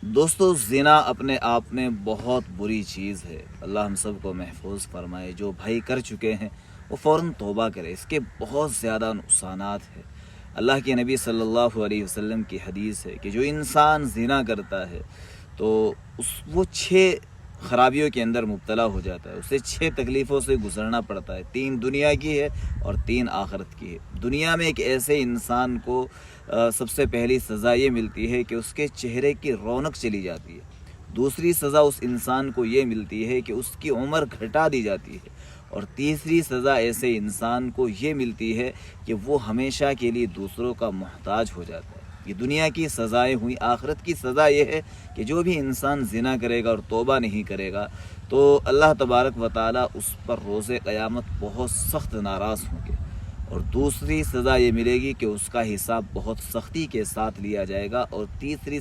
دوستو زنا اپنے آپ میں بہت بری چیز ہے۔ اللہ ہم سب کو محفوظ فرمائے۔ جو بھائی کر چکے ہیں وہ فوراً توبہ کرے، اس کے بہت زیادہ نقصانات ہیں۔ اللہ کے نبی صلی اللہ علیہ وسلم کی حدیث ہے کہ جو انسان زنا کرتا ہے تو وہ 6 خرابیوں کے اندر مبتلا ہو جاتا ہے، اسے 6 تکلیفوں سے گزرنا پڑتا ہے۔ 3 دنیا کی ہے اور 3 آخرت کی ہے۔ دنیا میں ایک ایسے انسان کو سب سے پہلی سزا یہ ملتی ہے کہ اس کے چہرے کی رونق چلی جاتی ہے۔ دوسری سزا اس انسان کو یہ ملتی ہے کہ اس کی عمر گھٹا دی جاتی ہے، اور تیسری سزا ایسے انسان کو یہ ملتی ہے کہ وہ ہمیشہ کے لیے دوسروں کا محتاج ہو جاتا ہے۔ یہ دنیا کی سزائیں ہوئیں۔ آخرت کی سزا یہ ہے کہ جو بھی انسان زنا کرے گا اور توبہ نہیں کرے گا تو اللہ تبارک و تعالیٰ اس پر روز قیامت بہت سخت ناراض ہوں گے، اور دوسری سزا یہ ملے گی کہ اس کا حساب بہت سختی کے ساتھ لیا جائے گا، اور تیسری